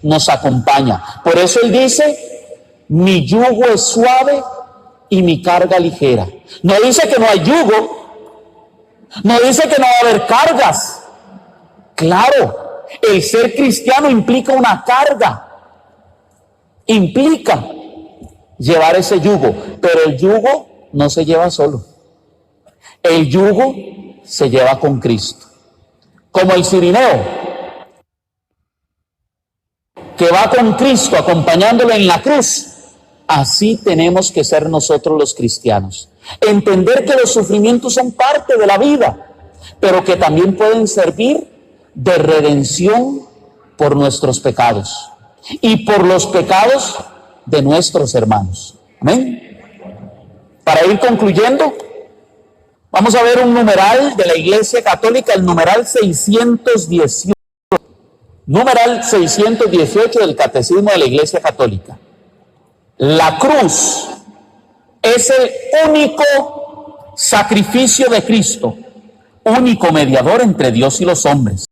nos acompaña. Por eso Él dice, mi yugo es suave y mi carga ligera. No dice que no hay yugo, no dice que no va a haber cargas. Claro, el ser cristiano implica una carga, implica llevar ese yugo, pero el yugo no se lleva solo. El yugo se lleva con Cristo. Como el cirineo, que va con Cristo acompañándolo en la cruz. Así tenemos que ser nosotros los cristianos. Entender que los sufrimientos son parte de la vida, pero que también pueden servir de redención por nuestros pecados y por los pecados de nuestros hermanos. Amén. Para ir concluyendo, vamos a ver un numeral de la Iglesia Católica, el numeral 618. Numeral 618 del Catecismo de la Iglesia Católica. La cruz es el único sacrificio de Cristo, único mediador entre Dios y los hombres.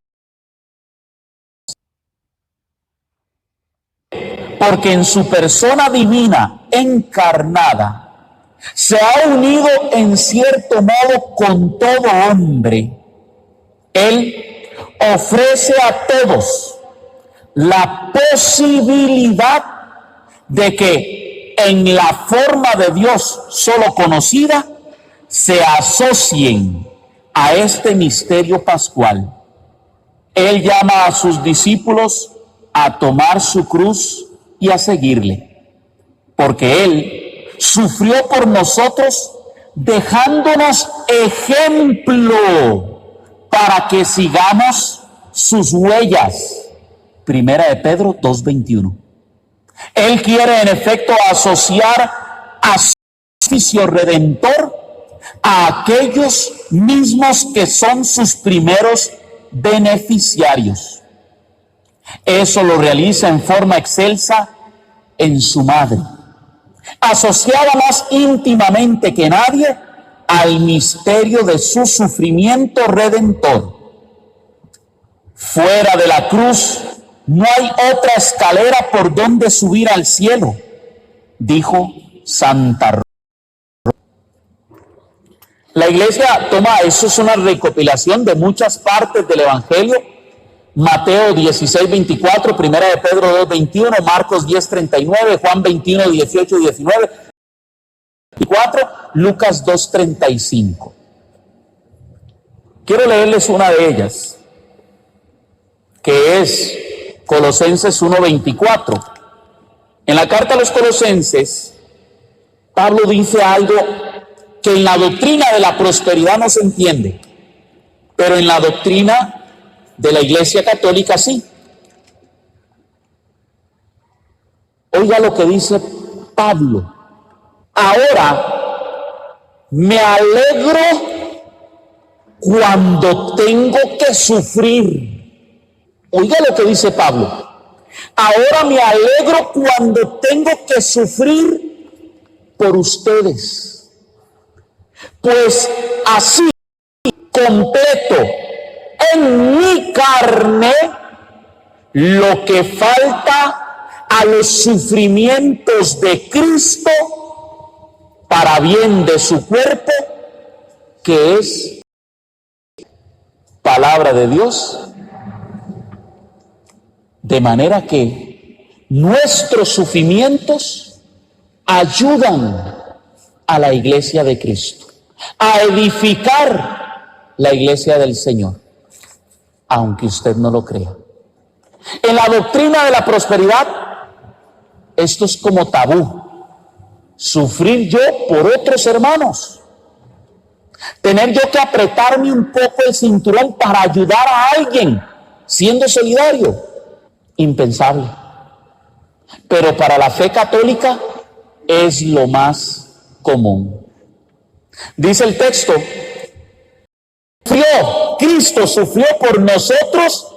Porque en su persona divina encarnada se ha unido en cierto modo con todo hombre. Él ofrece a todos la posibilidad de que en la forma de Dios solo conocida se asocien a este misterio pascual. Él llama a sus discípulos a tomar su cruz y a seguirle, porque Él sufrió por nosotros dejándonos ejemplo para que sigamos sus huellas. Primera de Pedro 2:21. Él quiere en efecto asociar a su sacrificio redentor a aquellos mismos que son sus primeros beneficiarios. Eso lo realiza en forma excelsa en su madre, asociada más íntimamente que nadie al misterio de su sufrimiento redentor. Fuera de la cruz no hay otra escalera por donde subir al cielo, dijo Santa Rosa. La Iglesia toma, eso es una recopilación de muchas partes del Evangelio. Mateo 16:24, Primera de Pedro 2:21, Marcos 10:39, Juan 21:18-19, 24, Lucas 2:35. Quiero leerles una de ellas, que es Colosenses 1:24. En la carta a los Colosenses, Pablo dice algo que en la doctrina de la prosperidad no se entiende, pero en la doctrina de la Iglesia Católica sí. Oiga lo que dice Pablo. Ahora me alegro cuando tengo que sufrir. Oiga lo que dice Pablo. Ahora me alegro cuando tengo que sufrir por ustedes. Pues así, completo en mi carne lo que falta a los sufrimientos de Cristo para bien de su cuerpo, que es palabra de Dios. De manera que nuestros sufrimientos ayudan a la iglesia de Cristo, a edificar la iglesia del Señor, aunque usted no lo crea. En la doctrina de la prosperidad, esto es como tabú. Sufrir yo por otros hermanos. Tener yo que apretarme un poco el cinturón para ayudar a alguien, siendo solidario. Impensable. Pero para la fe católica es lo más común. Dice el texto, Cristo sufrió por nosotros,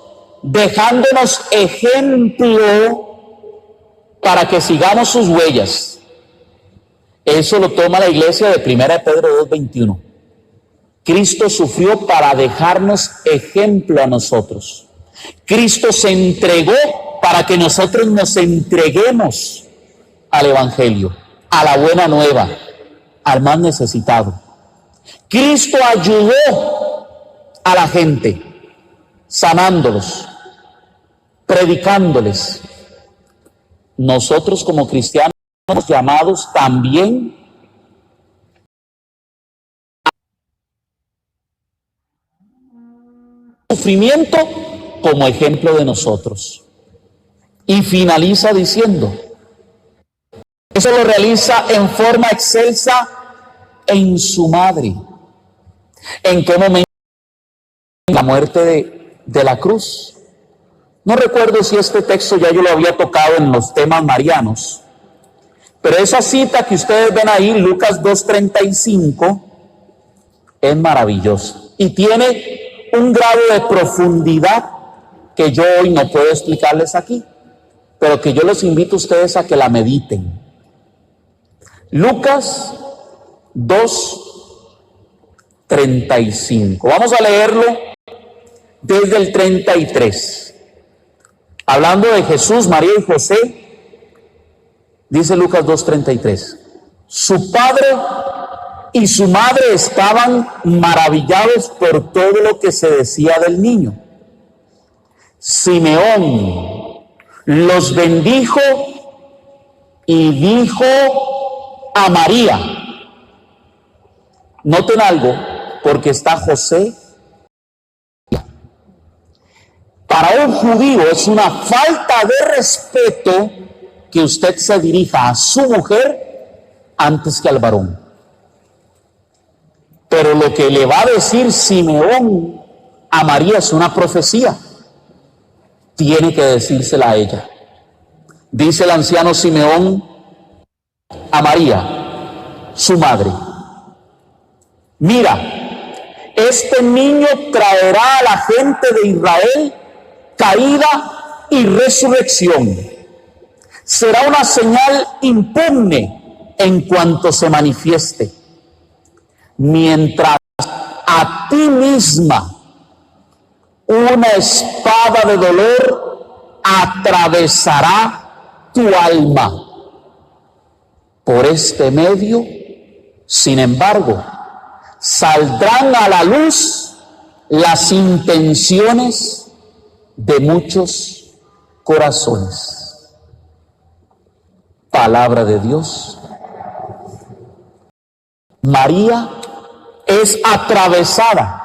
dejándonos ejemplo para que sigamos sus huellas. Eso lo toma la iglesia de Primera de Pedro 2:21. Cristo sufrió para dejarnos ejemplo a nosotros. Cristo se entregó para que nosotros nos entreguemos al Evangelio, a la buena nueva, al más necesitado. Cristo ayudó a la gente, sanándolos, predicándoles. Nosotros como cristianos somos llamados también a sufrimiento como ejemplo de nosotros. Y finaliza diciendo, eso lo realiza en forma excelsa en su madre. ¿En qué momento? La muerte de la cruz. No recuerdo si este texto ya yo lo había tocado en los temas marianos, pero esa cita que ustedes ven ahí, Lucas 2:35, es maravillosa y tiene un grado de profundidad que yo hoy no puedo explicarles aquí, pero que yo los invito a ustedes a que la mediten. Lucas 2:35. Vamos a leerlo desde el 33. Hablando de Jesús, María y José, dice Lucas 2:33. Su padre y su madre estaban maravillados por todo lo que se decía del niño. Simeón los bendijo y dijo a María. Noten algo, porque está José. Para un judío es una falta de respeto que usted se dirija a su mujer antes que al varón. Pero lo que le va a decir Simeón a María es una profecía. Tiene que decírsela a ella. Dice el anciano Simeón a María, su madre: mira, este niño traerá a la gente de Israel caída y resurrección. Será una señal impune en cuanto se manifieste. Mientras a ti misma una espada de dolor atravesará tu alma. Por este medio, sin embargo, saldrán a la luz las intenciones de muchos corazones. Palabra de Dios. María es atravesada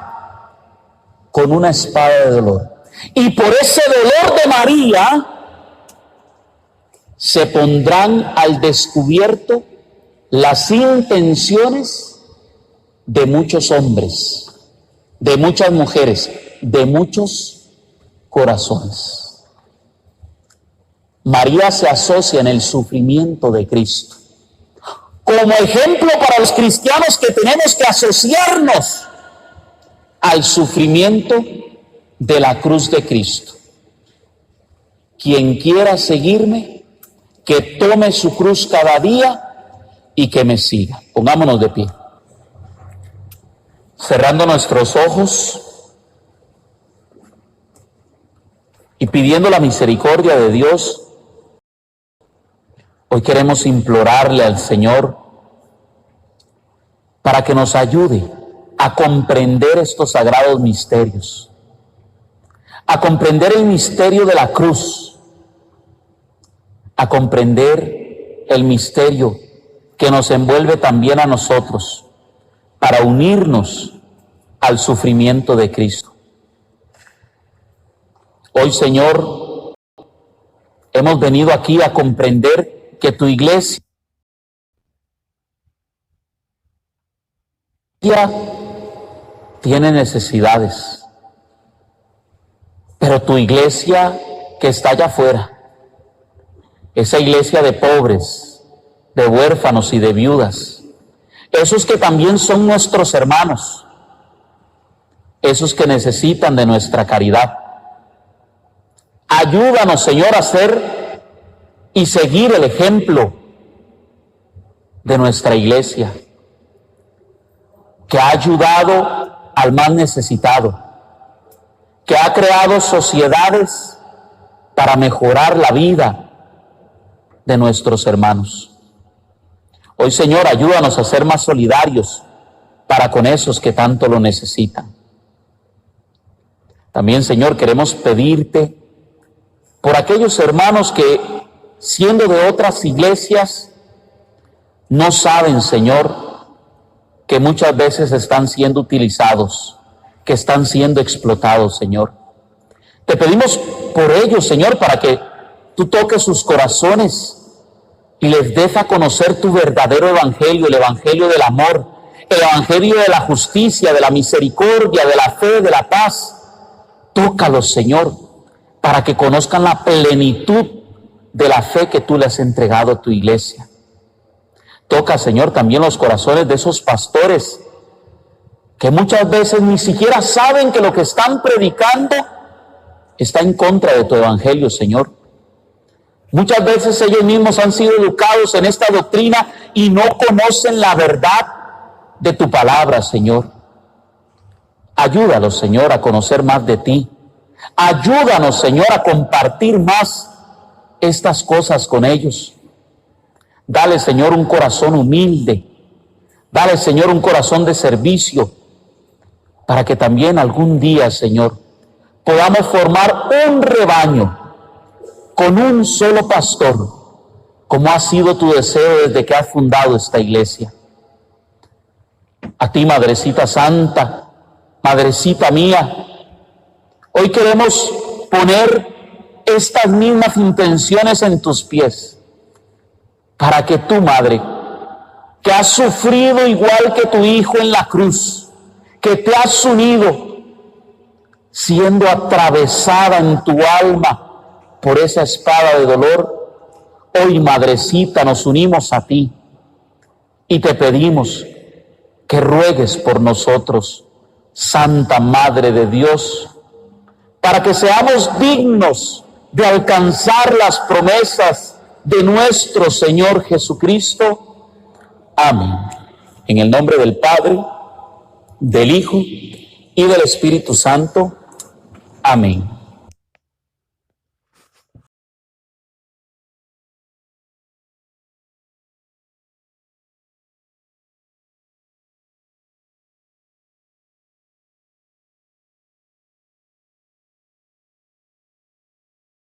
con una espada de dolor. Y por ese dolor de María se pondrán al descubierto las intenciones de muchos hombres, de muchas mujeres, de muchos corazones. María se asocia en el sufrimiento de Cristo como ejemplo para los cristianos que tenemos que asociarnos al sufrimiento de la cruz de Cristo. Quien quiera seguirme, que tome su cruz cada día y que me siga. Pongámonos de pie. Cerrando nuestros ojos y pidiendo la misericordia de Dios, hoy queremos implorarle al Señor para que nos ayude a comprender estos sagrados misterios, a comprender el misterio de la cruz, a comprender el misterio que nos envuelve también a nosotros para unirnos al sufrimiento de Cristo. Hoy, Señor, hemos venido aquí a comprender que tu iglesia tiene necesidades, pero tu iglesia que está allá afuera, esa iglesia de pobres, de huérfanos y de viudas, esos que también son nuestros hermanos, esos que necesitan de nuestra caridad. Ayúdanos, Señor, a ser y seguir el ejemplo de nuestra iglesia, que ha ayudado al más necesitado, que ha creado sociedades para mejorar la vida de nuestros hermanos. Hoy, Señor, ayúdanos a ser más solidarios para con esos que tanto lo necesitan. También, Señor, queremos pedirte por aquellos hermanos que, siendo de otras iglesias, no saben, Señor, que muchas veces están siendo utilizados, que están siendo explotados, Señor. Te pedimos por ellos, Señor, para que tú toques sus corazones y les des a conocer tu verdadero evangelio, el evangelio del amor, el evangelio de la justicia, de la misericordia, de la fe, de la paz. Tócalos, Señor, para que conozcan la plenitud de la fe que tú le has entregado a tu iglesia. Toca, Señor, también los corazones de esos pastores que muchas veces ni siquiera saben que lo que están predicando está en contra de tu evangelio, Señor. Muchas veces ellos mismos han sido educados en esta doctrina y no conocen la verdad de tu palabra, Señor. Ayúdalos, Señor, a conocer más de ti. Ayúdanos, Señor, a compartir más estas cosas con ellos. Dale, Señor, un corazón humilde. Dale, Señor, un corazón de servicio, para que también algún día, Señor, podamos formar un rebaño con un solo pastor, como ha sido tu deseo desde que has fundado esta iglesia. A ti, Madrecita Santa, Madrecita mía, hoy queremos poner estas mismas intenciones en tus pies, para que tú, Madre, que has sufrido igual que tu Hijo en la cruz, que te has unido, siendo atravesada en tu alma por esa espada de dolor, hoy, Madrecita, nos unimos a ti y te pedimos que ruegues por nosotros, Santa Madre de Dios, para que seamos dignos de alcanzar las promesas de nuestro Señor Jesucristo. Amén. En el nombre del Padre, del Hijo y del Espíritu Santo. Amén.